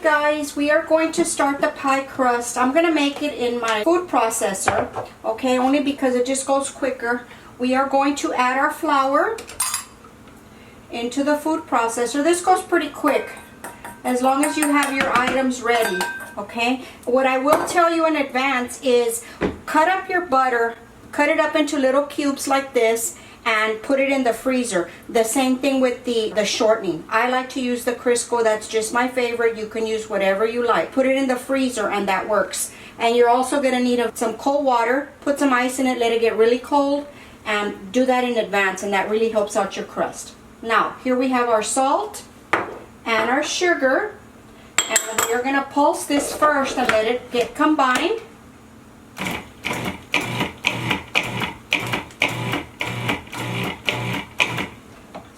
guys, we are going to start the pie crust. I'm going to make it in my food processor, okay, only because it just goes quicker. We are going to add our flour into the food processor. This goes pretty quick as long as you have your items ready, okay? What I will tell you in advance is cut up your butter, cut it up into little cubes like this, and put it in the freezer. The same thing with the shortening. I like to use the Crisco. That's just my favorite. You can use whatever you like. Put it in the freezer and that works. And you're also going to need some cold water. Put some ice in it, let it get really cold, and do that in advance, and that really helps out your crust. Now, here we have our salt and our sugar, and we're going to pulse this first and let it get combined.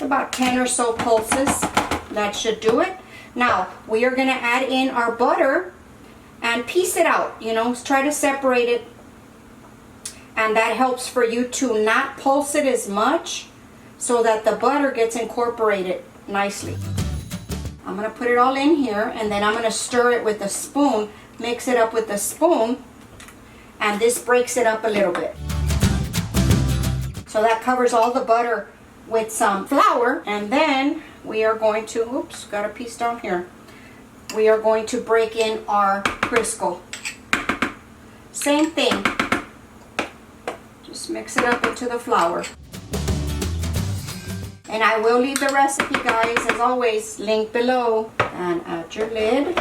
About 10 or so pulses. That should do it. Now we are going to add in our butter and piece it out, you know, try to separate it, and that helps for you to not pulse it as much so that the butter gets incorporated nicely. I'm going to put it all in here, and then I'm going to stir it with a spoon, mix it up with a spoon, and this breaks it up a little bit. So that covers all the butter with some flour, and then we are going to, oops, got a piece down here. We are going to break in our Crisco. Same thing. Just mix it up into the flour. And I will leave the recipe, guys, as always, link below. And add your lid.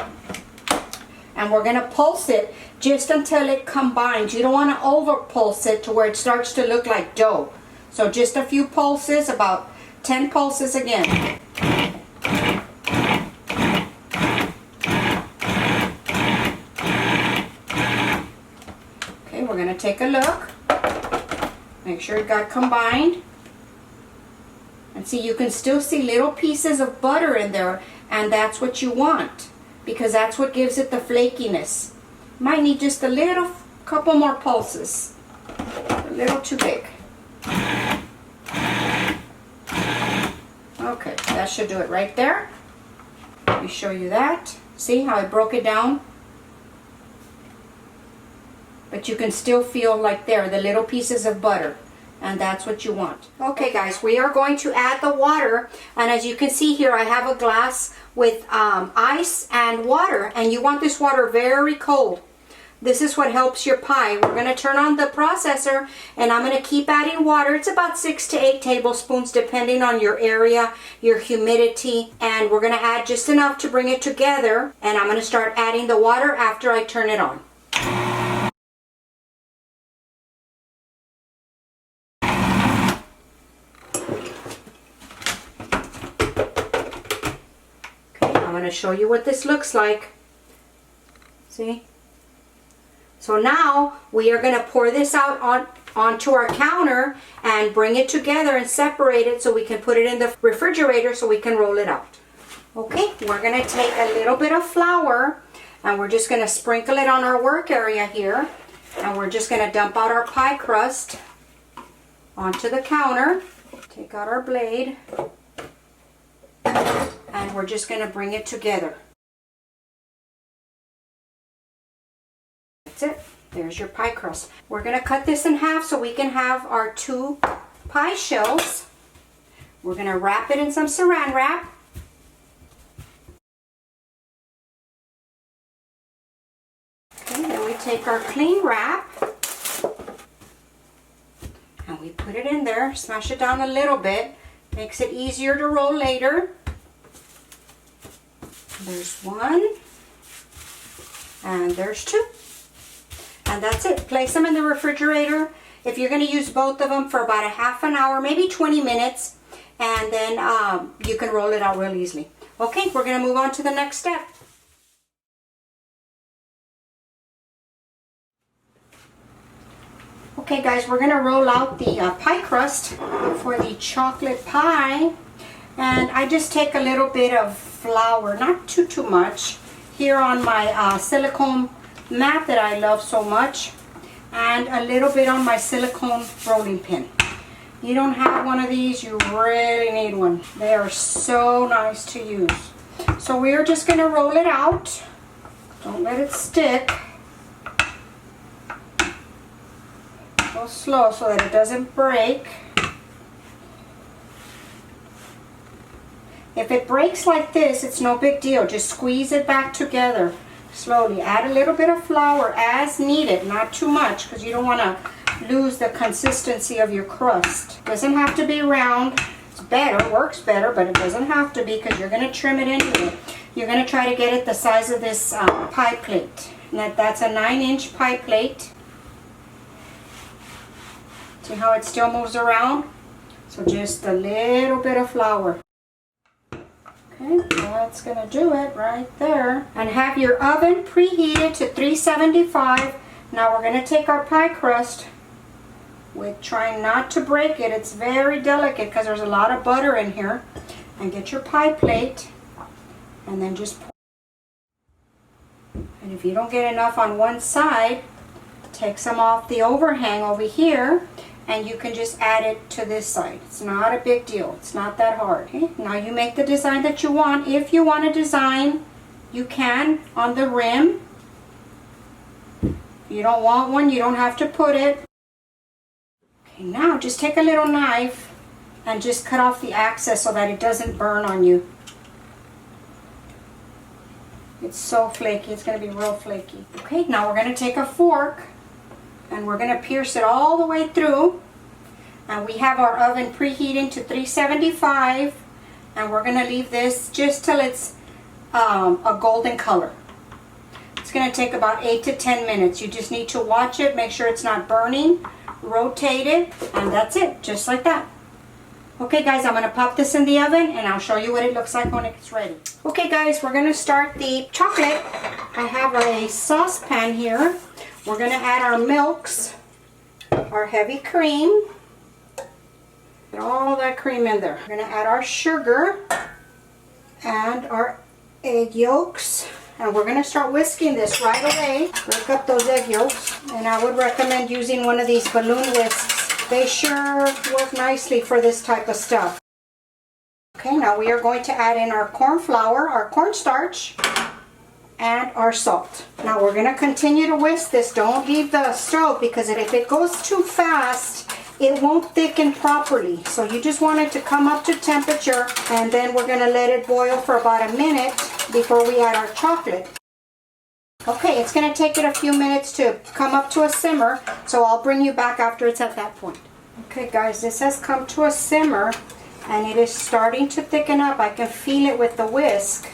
And we're going to pulse it just until it combines. You don't want to over pulse it to where it starts to look like dough. So just a few pulses, about 10 pulses again. Okay, we're going to take a look. Make sure it got combined. And see, you can still see little pieces of butter in there, and that's what you want, because that's what gives it the flakiness. Might need just a little, couple more pulses. A little too big. Okay, that should do it right there. Let me show you that. See how I broke it down? But you can still feel like there, the little pieces of butter. And that's what you want. Okay guys, we are going to add the water. And as you can see here, I have a glass with ice and water. And you want this water very cold. This is what helps your pie. We're going to turn on the processor, and I'm going to keep adding water. It's about 6 to 8 tablespoons depending on your area, your humidity, and we're going to add just enough to bring it together, and I'm going to start adding the water after I turn it on. Okay, I'm going to show you what this looks like. See? So now we are going to pour this out onto our counter and bring it together and separate it so we can put it in the refrigerator so we can roll it out. Okay, we're going to take a little bit of flour and we're just going to sprinkle it on our work area here. And we're just going to dump out our pie crust onto the counter. Take out our blade. And we're just going to bring it together. That's it. There's your pie crust. We're going to cut this in half so we can have our 2 pie shells. We're going to wrap it in some saran wrap. Okay, then we take our clean wrap and we put it in there, smash it down a little bit, makes it easier to roll later. There's 1 and there's 2. And that's it. Place them in the refrigerator. If you're going to use both of them for about a half an hour, maybe 20 minutes, and then you can roll it out real easily. Okay, we're going to move on to the next step. Okay guys, we're going to roll out the pie crust for the chocolate pie. And I just take a little bit of flour, not too much, here on my silicone mat that I love so much, and a little bit on my silicone rolling pin. You don't have one of these, you really need one. They are so nice to use. So we are just going to roll it out. Don't let it stick. Go slow so that it doesn't break. If it breaks like this, it's no big deal. Just squeeze it back together slowly. Add a little bit of flour as needed, not too much, because you don't want to lose the consistency of your crust. Doesn't have to be round. It's better, works better, but it doesn't have to be because you're going to trim it anyway. You're going to try to get it the size of this pie plate. And that's a 9-inch pie plate. See how it still moves around? So just a little bit of flour. Okay, that's going to do it right there. And have your oven preheated to 375. Now we're going to take our pie crust, with trying not to break it. It's very delicate because there's a lot of butter in here. And get your pie plate and then just pour. And if you don't get enough on one side, take some off the overhang over here and you can just add it to this side. It's not a big deal. It's not that hard. Okay? Now you make the design that you want. If you want to design, you can on the rim. If you don't want one, you don't have to put it. Okay, now just take a little knife and just cut off the excess so that it doesn't burn on you. It's so flaky. It's going to be real flaky. Okay, now we're going to take a fork and we're going to pierce it all the way through. And we have our oven preheating to 375. And we're going to leave this just till it's a golden color. It's going to take about 8 to 10 minutes. You just need to watch it, make sure it's not burning, rotate it, and that's it, just like that. Okay guys, I'm going to pop this in the oven and I'll show you what it looks like when it's ready. Okay guys, we're going to start the chocolate. I have a saucepan here. We're going to add our milks, our heavy cream. Get all that cream in there. We're going to add our sugar and our egg yolks. And we're going to start whisking this right away. Break up those egg yolks. And I would recommend using one of these balloon whisks. They sure work nicely for this type of stuff. Okay, now we are going to add in our corn flour, our cornstarch, and our salt. Now we're going to continue to whisk this. Don't leave the stove because if it goes too fast, it won't thicken properly. So you just want it to come up to temperature, and then we're going to let it boil for about a minute before we add our chocolate. Okay, it's going to take it a few minutes to come up to a simmer, so I'll bring you back after it's at that point. Okay guys, this has come to a simmer and it is starting to thicken up. I can feel it with the whisk.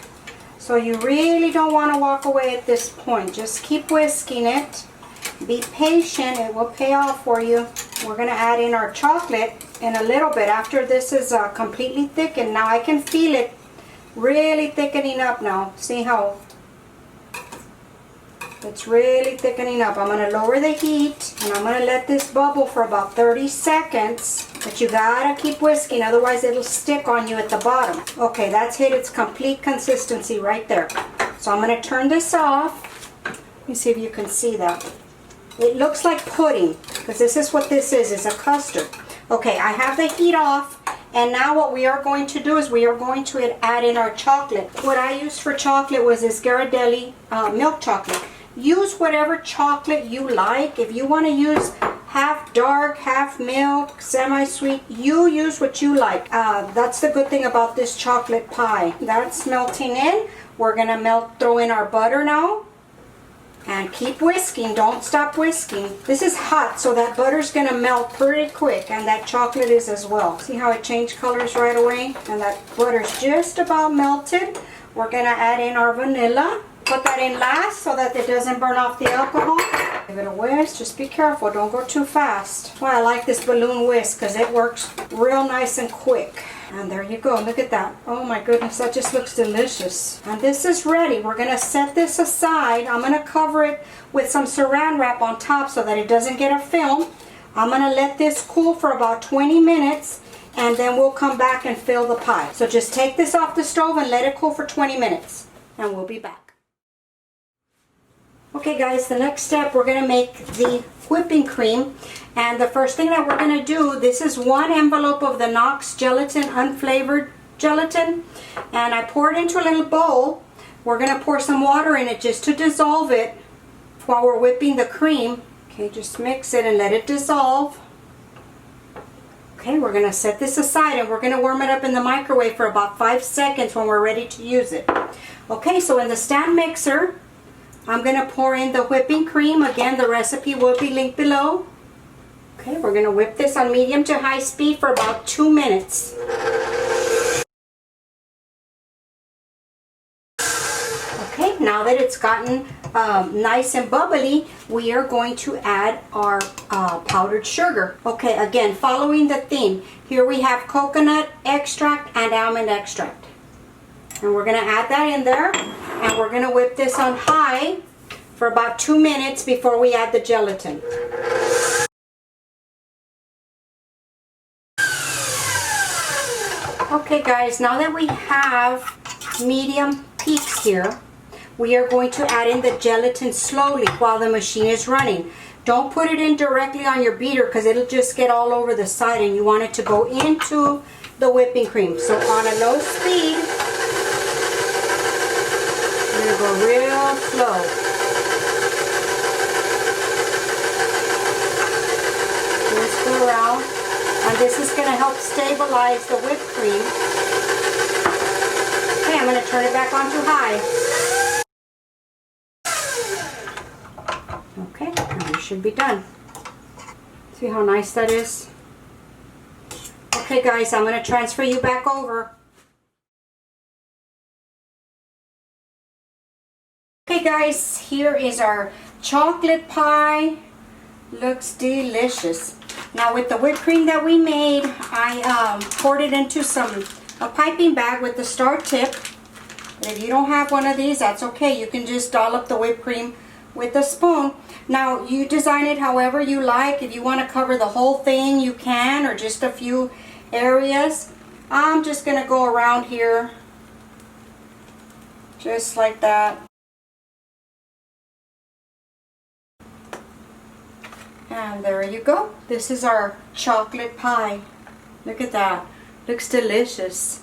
So you really don't want to walk away at this point. Just keep whisking it. Be patient, it will pay off for you. We're going to add in our chocolate in a little bit after this is completely thickened. Now I can feel it really thickening up now. See how it's really thickening up. I'm going to lower the heat and I'm going to let this bubble for about 30 seconds. But you gotta keep whisking, otherwise it'll stick on you at the bottom. Okay, that's hit its complete consistency right there. So I'm going to turn this off. Let me see if you can see that. It looks like pudding because this is what this is. It's a custard. Okay, I have the heat off. And now what we are going to do is we are going to add in our chocolate. What I used for chocolate was this Ghirardelli milk chocolate. Use whatever chocolate you like. If you want to use half dark, half milk, semi-sweet, you use what you like. That's the good thing about this chocolate pie. That's melting in. We're going to throw in our butter now. And keep whisking, don't stop whisking. This is hot, so that butter's going to melt pretty quick, and that chocolate is as well. See how it changed colors right away? And that butter's just about melted. We're going to add in our vanilla. Put that in last so that it doesn't burn off the alcohol. Give it a whisk, just be careful, don't go too fast. Well, I like this balloon whisk because it works real nice and quick. And there you go, look at that. Oh my goodness, that just looks delicious. And this is ready. We're going to set this aside. I'm going to cover it with some saran wrap on top so that it doesn't get a film. I'm going to let this cool for about 20 minutes and then we'll come back and fill the pie. So just take this off the stove and let it cool for 20 minutes and we'll be back. Okay guys, the next step, we're going to make the whipping cream. And the first thing that we're going to do, this is 1 envelope of the Knox Gelatin Unflavored gelatin, and I pour it into a little bowl. We're going to pour some water in it just to dissolve it while we're whipping the cream. Okay, just mix it and let it dissolve. Okay, we're going to set this aside and we're going to warm it up in the microwave for about 5 seconds when we're ready to use it. Okay, so in the stand mixer, I'm going to pour in the whipping cream. Again, the recipe will be linked below. Okay, we're going to whip this on medium to high speed for about 2 minutes. Okay, now that it's gotten nice and bubbly, we are going to add our powdered sugar. Okay, again, following the theme. Here we have coconut extract and almond extract. And we're going to add that in there. And we're going to whip this on high for about 2 minutes before we add the gelatin. Okay guys, now that we have medium peaks here, we are going to add in the gelatin slowly while the machine is running. Don't put it in directly on your beater because it'll just get all over the side, and you want it to go into the whipping cream. So on a low speed, we're going to go real slow. Just go around. And this is going to help stabilize the whipped cream. Okay, I'm going to turn it back on to high. Okay, and we should be done. See how nice that is? Okay guys, I'm going to transfer you back over. Okay guys, here is our chocolate pie. Looks delicious. Now with the whipped cream that we made, I poured it into a piping bag with the star tip. And if you don't have one of these, that's okay. You can just dollop the whipped cream with a spoon. Now you design it however you like. If you want to cover the whole thing, you can, or just a few areas. I'm just going to go around here just like that. And there you go. This is our chocolate pie. Look at that. Looks delicious.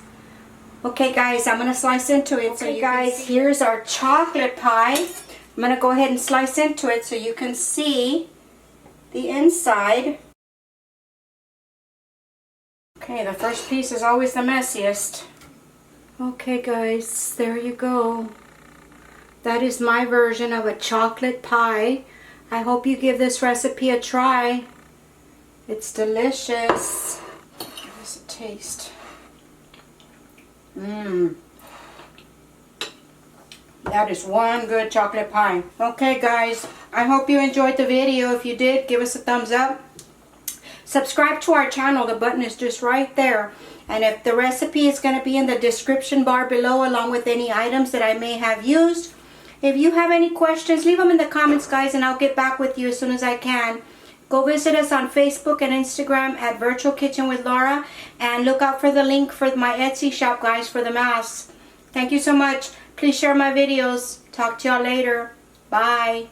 Okay guys, I'm going to slice into it. Okay guys, here's our chocolate pie. I'm going to go ahead and slice into it so you can see the inside. Okay, the first piece is always the messiest. Okay guys, there you go. That is my version of a chocolate pie. I hope you give this recipe a try. It's delicious. Give this a taste. That is one good chocolate pie. Okay guys, I hope you enjoyed the video. If you did, give us a thumbs up. Subscribe to our channel. The button is just right there. And if the recipe is going to be in the description bar below, along with any items that I may have used. If you have any questions, leave them in the comments, guys, and I'll get back with you as soon as I can. Go visit us on Facebook and Instagram at Virtual Kitchen with Laura, and look out for the link for my Etsy shop, guys, for the masks. Thank you so much. Please share my videos. Talk to y'all later. Bye.